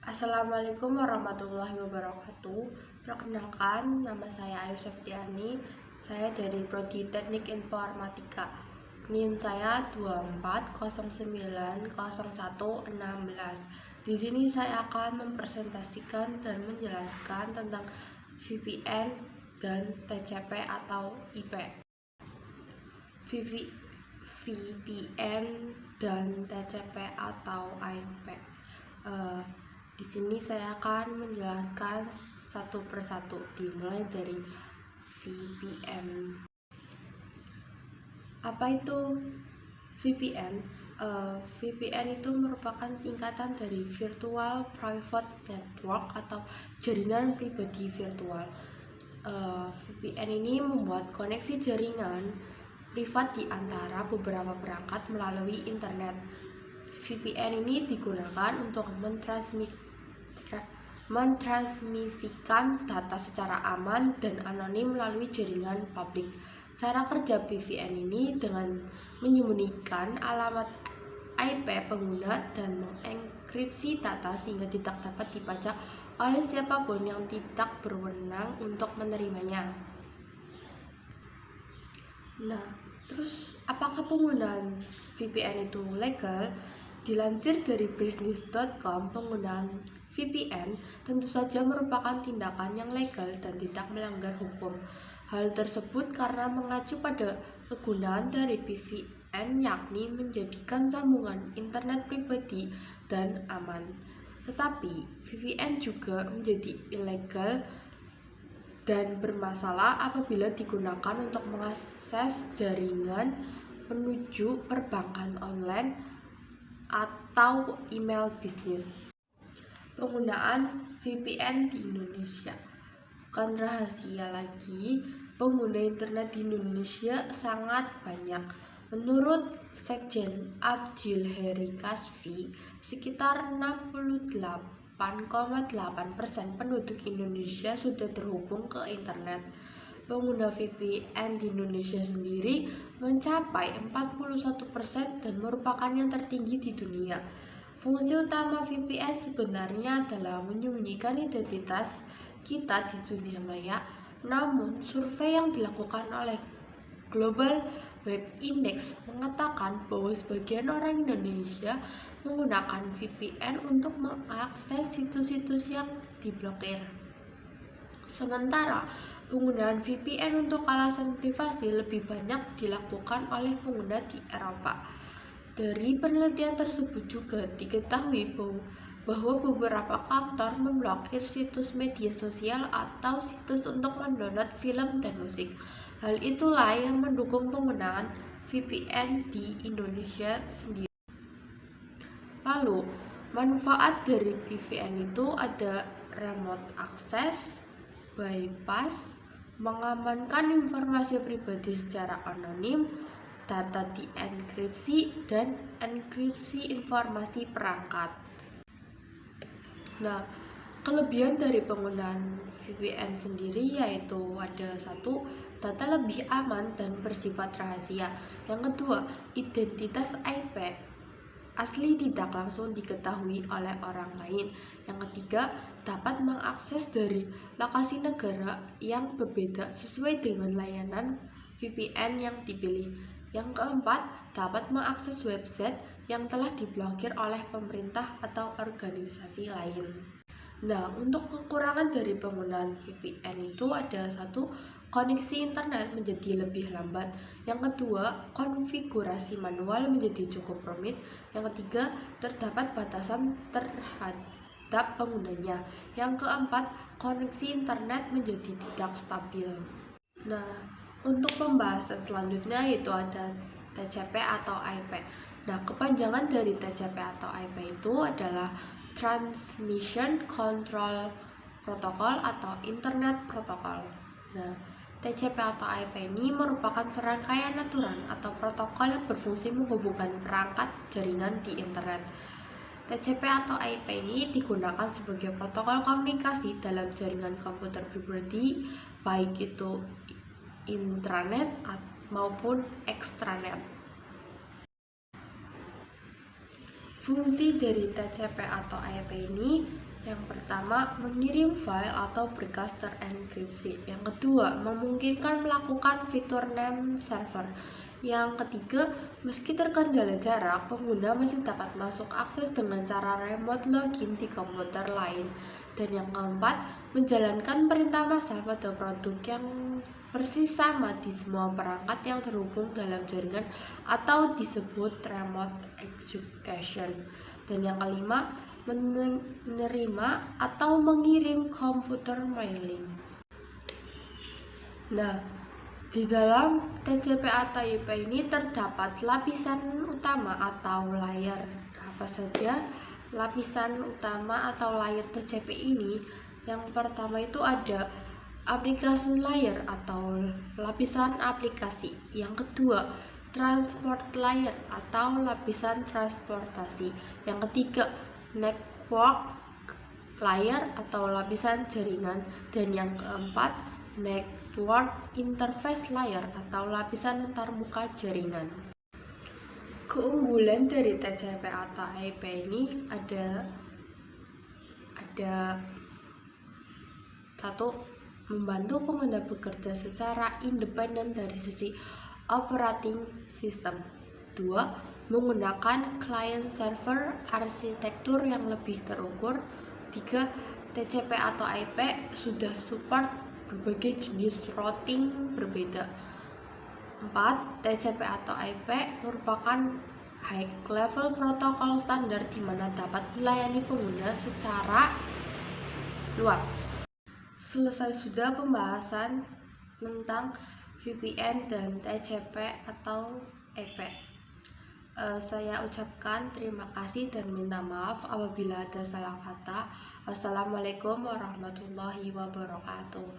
Assalamualaikum warahmatullahi wabarakatuh. Perkenalkan, nama saya Ayu Septiani. Saya dari Prodi Teknik Informatika. NIM saya 24090116. Di sini saya akan mempresentasikan dan menjelaskan tentang VPN dan TCP atau IP. VPN dan TCP atau IP. Di sini saya akan menjelaskan satu persatu, dimulai dari VPN. Apa itu VPN? VPN itu merupakan singkatan dari Virtual Private Network atau jaringan pribadi virtual. VPN ini membuat koneksi jaringan privat di antara beberapa perangkat melalui internet. VPN ini digunakan untuk mentransmisikan data secara aman dan anonim melalui jaringan publik. Cara kerja VPN ini dengan menyembunyikan alamat IP pengguna dan mengenkripsi data sehingga tidak dapat dibaca oleh siapapun yang tidak berwenang untuk menerimanya. Nah, terus apakah penggunaan VPN itu legal? Dilansir dari business.com, penggunaan VPN tentu saja merupakan tindakan yang legal dan tidak melanggar hukum. Hal tersebut karena mengacu pada kegunaan dari VPN, yakni menjadikan sambungan internet pribadi dan aman. Tetapi VPN juga menjadi ilegal dan bermasalah apabila digunakan untuk mengakses jaringan menuju perbankan online atau email bisnis. Penggunaan VPN di Indonesia bukan rahasia lagi, pengguna internet di Indonesia sangat banyak. Menurut Sekjen Abdil Heri Kasfi, sekitar 68,8% penduduk Indonesia sudah terhubung ke internet. Pengguna VPN di Indonesia sendiri mencapai 41% dan merupakan yang tertinggi di dunia. Fungsi utama VPN sebenarnya adalah menyembunyikan identitas kita di dunia maya, namun survei yang dilakukan oleh Global Web Index mengatakan bahwa sebagian orang Indonesia menggunakan VPN untuk mengakses situs-situs yang diblokir. Sementara, penggunaan VPN untuk alasan privasi lebih banyak dilakukan oleh pengguna di Eropa. Dari penelitian tersebut juga diketahui bahwa beberapa kantor memblokir situs media sosial atau situs untuk mendownload film dan musik. Hal itulah yang mendukung penggunaan VPN di Indonesia sendiri. Lalu, manfaat dari VPN itu ada remote access, bypass, mengamankan informasi pribadi secara anonim, data dienkripsi, dan enkripsi informasi perangkat. Nah, kelebihan dari penggunaan VPN sendiri yaitu ada satu, data lebih aman dan bersifat rahasia. Yang kedua, identitas IP asli tidak langsung diketahui oleh orang lain. Yang ketiga, dapat mengakses dari lokasi negara yang berbeda sesuai dengan layanan VPN yang dipilih. Yang keempat, dapat mengakses website yang telah diblokir oleh pemerintah atau organisasi lain. Nah, untuk kekurangan dari penggunaan VPN itu ada satu, koneksi internet menjadi lebih lambat. Yang kedua, konfigurasi manual menjadi cukup rumit. Yang ketiga, terdapat batasan terhadap penggunanya. Yang keempat, koneksi internet menjadi tidak stabil. Nah, untuk pembahasan selanjutnya yaitu ada TCP atau IP. Nah, kepanjangan dari TCP atau IP itu adalah Transmission Control Protocol atau Internet Protocol. Nah, TCP atau IP ini merupakan serangkaian aturan atau protokol yang berfungsi menghubungkan perangkat jaringan di internet. TCP atau IP ini digunakan sebagai protokol komunikasi dalam jaringan komputer pribadi, baik itu intranet maupun extranet. Fungsi dari TCP atau IP ini, yang pertama mengirim file atau berkas terenkripsi, yang kedua memungkinkan melakukan fitur name server, yang ketiga meski terkendala jarak, pengguna masih dapat masuk akses dengan cara remote login di komputer lain, dan yang keempat menjalankan perintah massal pada produk yang persis sama di semua perangkat yang terhubung dalam jaringan atau disebut remote execution. Dan yang kelima, menerima atau mengirim computer mailing. Nah, di dalam TCP atau IP ini terdapat lapisan utama atau layar. Apa saja lapisan utama atau layar TCP ini? Yang pertama itu ada aplikasi layer atau lapisan aplikasi. Yang kedua, transport layer atau lapisan transportasi. Yang ketiga, network layer atau lapisan jaringan. Dan yang keempat, network interface layer atau lapisan antarmuka jaringan. Keunggulan dari TCP atau IP ini ada satu, membantu pengguna bekerja secara independen dari sisi operating system. 2. Menggunakan client server arsitektur yang lebih terukur. 3. TCP atau IP sudah support berbagai jenis routing berbeda. 4. TCP atau IP merupakan high level protokol standar di mana dapat melayani pengguna secara luas. Selesai sudah pembahasan tentang VPN dan TCP atau IP. Saya ucapkan terima kasih dan minta maaf apabila ada salah kata. Wassalamualaikum warahmatullahi wabarakatuh.